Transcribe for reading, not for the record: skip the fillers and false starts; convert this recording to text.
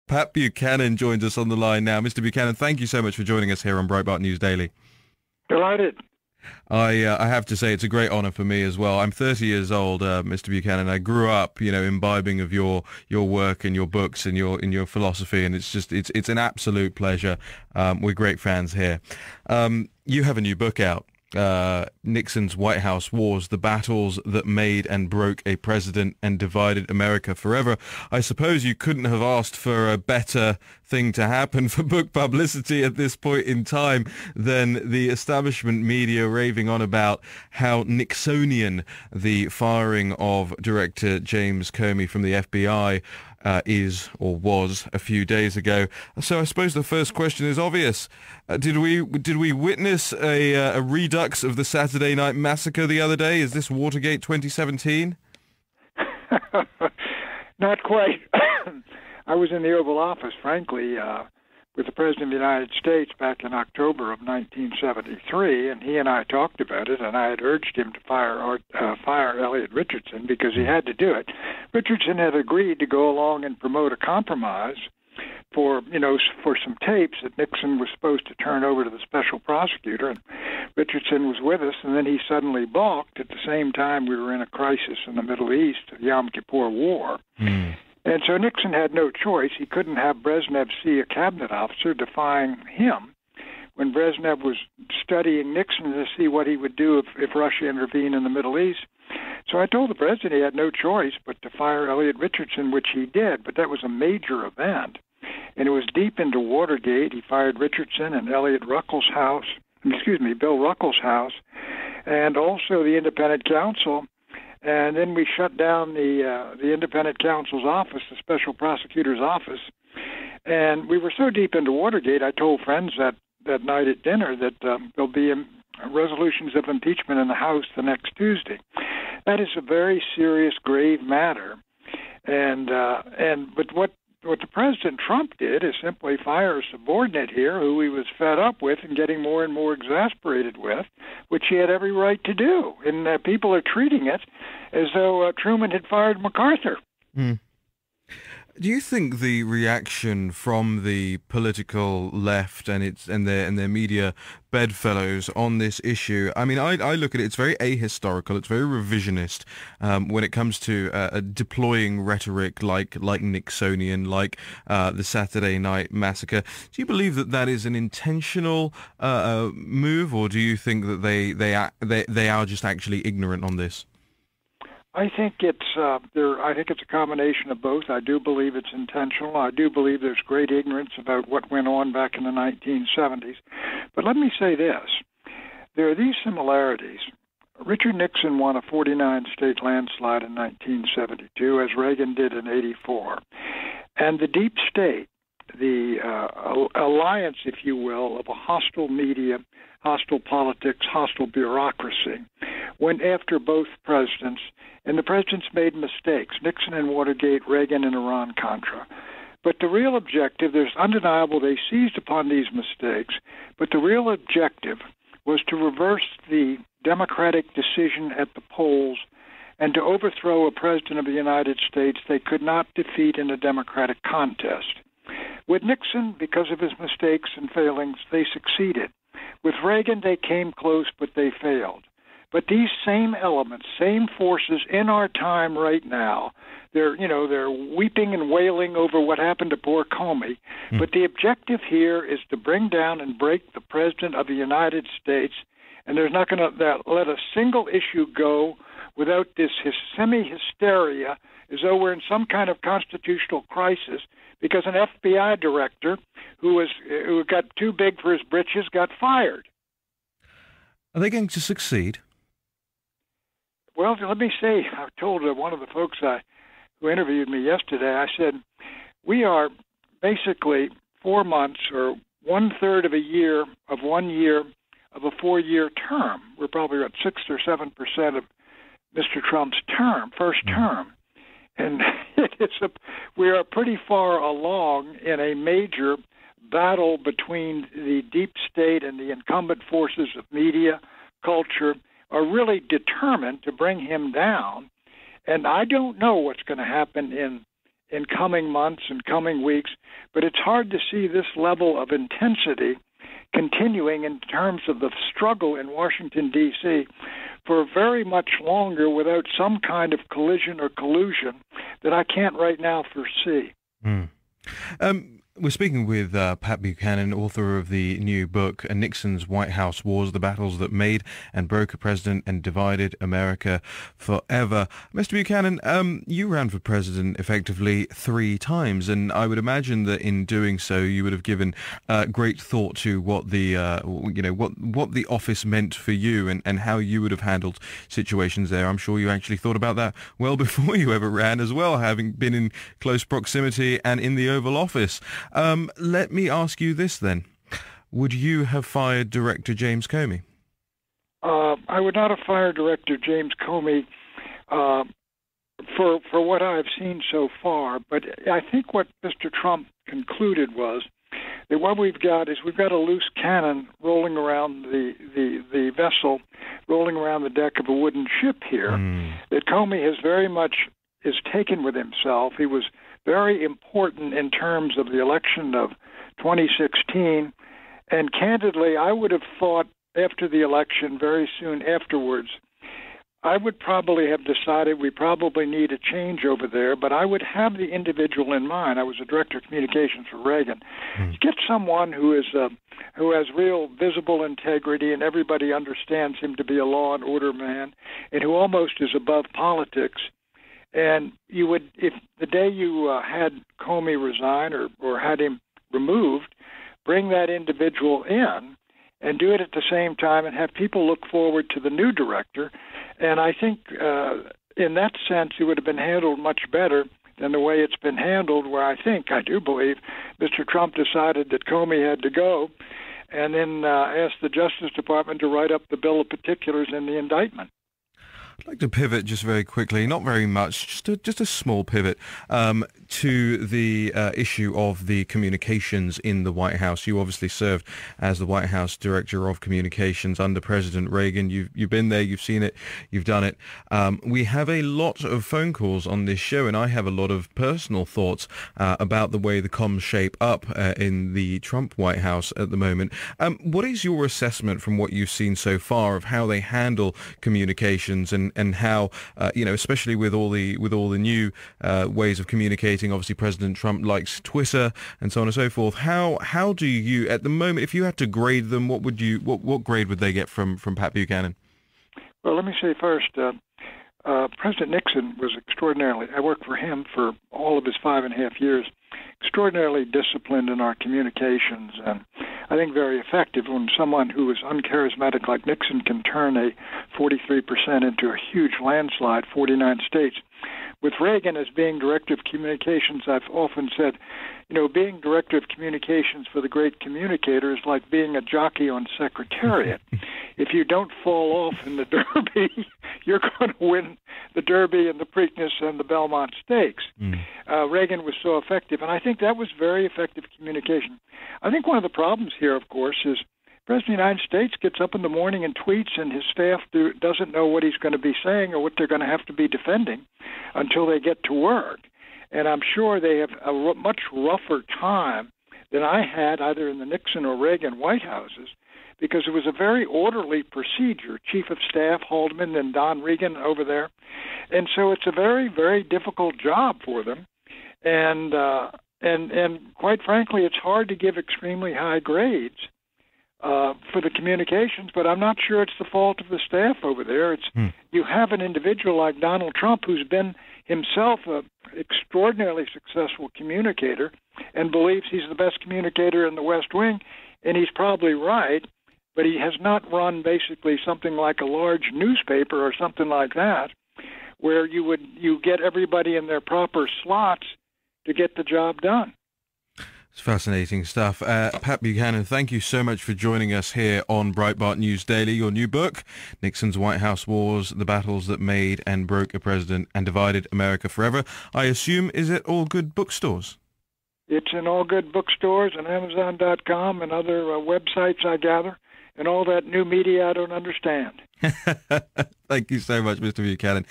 Pat Buchanan joins us on the line now. Mr. Buchanan, thank you so much for joining us here on Breitbart News Daily. Delighted. I have to say it's a great honor for me as well. I'm 30 years old, Mr. Buchanan. I grew up, imbibing of your work and your books and your philosophy, and it's an absolute pleasure. We're great fans here. You have a new book out. Nixon's White House Wars, the battles that made and broke a president and divided America forever. I suppose you couldn't have asked for a better thing to happen for book publicity at this point in time than the establishment media raving on about how Nixonian the firing of Director James Comey from the FBI is or was a few days ago. So I suppose the first question is obvious. Did we witness a redux of the Saturday Night Massacre the other day? Is this Watergate 2017? Not quite. I was in the Oval Office, frankly, with the President of the United States back in October of 1973, and he and I talked about it, and I had urged him to fire Elliot Richardson because he had to do it. Richardson had agreed to go along and promote a compromise for some tapes that Nixon was supposed to turn over to the special prosecutor, and Richardson was with us, and then he suddenly balked. At the same time, we were in a crisis in the Middle East, the Yom Kippur War. And so Nixon had no choice. He couldn't have Brezhnev see a cabinet officer defying him when Brezhnev was studying Nixon to see what he would do if Russia intervened in the Middle East. So I told the president he had no choice but to fire Elliot Richardson, which he did, but that was a major event. And it was deep into Watergate. He fired Richardson and Bill Ruckels's house, and also the independent counsel. And then we shut down the independent counsel's office, the special prosecutor's office. And we were so deep into Watergate, I told friends that night at dinner that there'll be resolutions of impeachment in the House the next Tuesday. That is a very serious, grave matter. But what the President Trump did is simply fire a subordinate here who he was fed up with and getting more and more exasperated with, which he had every right to do. And people are treating it as though Truman had fired MacArthur. Do you think the reaction from the political left and their media bedfellows on this issue? I mean, I look at it; it's very ahistorical, it's very revisionist when it comes to deploying rhetoric like Nixonian, like the Saturday Night Massacre. Do you believe that is an intentional move, or do you think that they are just actually ignorant on this? I think it's a combination of both. I do believe it's intentional. I do believe there's great ignorance about what went on back in the 1970s. But let me say this. There are these similarities. Richard Nixon won a 49-state landslide in 1972, as Reagan did in 84. And the deep state, the alliance, if you will, of a hostile media, hostile politics, hostile bureaucracy, went after both presidents. And the presidents made mistakes, Nixon in Watergate, Reagan in Iran-Contra. But the real objective, there's undeniable they seized upon these mistakes, but the real objective was to reverse the Democratic decision at the polls and to overthrow a president of the United States they could not defeat in a Democratic contest. With Nixon, because of his mistakes and failings, they succeeded. With Reagan, they came close, but they failed. But these same elements, same forces in our time right now, they're weeping and wailing over what happened to poor Comey. But the objective here is to bring down and break the President of the United States, and there's not going to let a single issue go without this semi-hysteria as though we're in some kind of constitutional crisis because an FBI director who got too big for his britches got fired. Are they going to succeed? Well, let me say, I told one of the folks who interviewed me yesterday, I said, we are basically 4 months or 1/3 of a year of 1 year of a 4-year term. We're probably about 6 or 7% of Mr. Trump's first term. And we are pretty far along in a major battle between the deep state and the incumbent forces of media, culture, are really determined to bring him down. And I don't know what's going to happen in in coming months and coming weeks, but it's hard to see this level of intensity continuing in terms of the struggle in Washington, D.C. for very much longer without some kind of collision or collusion that I can't right now foresee. We're speaking with Pat Buchanan, author of the new book, Nixon's White House Wars, The Battles That Made and Broke a President and Divided America Forever. Mr. Buchanan, you ran for president effectively 3 times, and I would imagine that in doing so you would have given great thought to what the what the office meant for you and how you would have handled situations there. I'm sure you actually thought about that well before you ever ran as well, having been in close proximity and in the Oval Office. Let me ask you this then. Would you have fired Director James Comey? I would not have fired Director James Comey for what I've seen so far, but I think what Mr. Trump concluded was that what we've got a loose cannon rolling around the vessel, rolling around the deck of a wooden ship here, that Comey has very much is taken with himself. He was very important in terms of the election of 2016. And candidly, I would have thought after the election, very soon afterwards, I would probably have decided we probably need a change over there, but I would have the individual in mind. I was a director of communications for Reagan. Get someone who has real visible integrity and everybody understands him to be a law and order man and who almost is above politics. And you would, if the day you had Comey resign or had him removed, bring that individual in and do it at the same time and have people look forward to the new director. And I think in that sense, it would have been handled much better than the way it's been handled, where I do believe, Mr. Trump decided that Comey had to go and then asked the Justice Department to write up the bill of particulars in the indictment. I'd like to pivot just very quickly, not very much, just a small pivot, to the issue of the communications in the White House. You obviously served as the White House Director of Communications under President Reagan. You've been there, you've seen it, you've done it. We have a lot of phone calls on this show, and I have a lot of personal thoughts about the way the comms shape up in the Trump White House at the moment. What is your assessment from what you've seen so far of how they handle communications and how especially with all the new ways of communicating? Obviously President Trump likes Twitter and so on and so forth. How do you, at the moment, if you had to grade them, what grade would they get from Pat Buchanan? Well, let me say first, President Nixon was extraordinarily, I worked for him for all of his 5.5 years, extraordinarily disciplined in our communications, and I think very effective when someone who is uncharismatic like Nixon can turn a 43% into a huge landslide, 49 states. With Reagan as being director of communications, I've often said, being director of communications for the great communicator is like being a jockey on Secretariat. If you don't fall off in the Derby, you're going to win the Derby and the Preakness and the Belmont Stakes. Reagan was so effective, and I think that was very effective communication. I think one of the problems here, of course, is the President of the United States gets up in the morning and tweets, and his staff doesn't know what he's going to be saying or what they're going to have to be defending until they get to work. And I'm sure they have a much rougher time than I had either in the Nixon or Reagan White Houses, because it was a very orderly procedure. Chief of Staff Haldeman, then Don Regan over there. And so it's a very, very difficult job for them. And quite frankly, it's hard to give extremely high grades for the communications, but I'm not sure it's the fault of the staff over there. You have an individual like Donald Trump who's been himself an extraordinarily successful communicator and believes he's the best communicator in the West Wing, and he's probably right, but he has not run basically something like a large newspaper or something like that, where you get everybody in their proper slots to get the job done. It's fascinating stuff. Pat Buchanan, thank you so much for joining us here on Breitbart News Daily. Your new book, Nixon's White House Wars, The Battles That Made and Broke a President and Divided America Forever. I assume, is it all good bookstores? It's in all good bookstores and Amazon.com and other websites, I gather, and all that new media I don't understand. Thank you so much, Mr. Buchanan.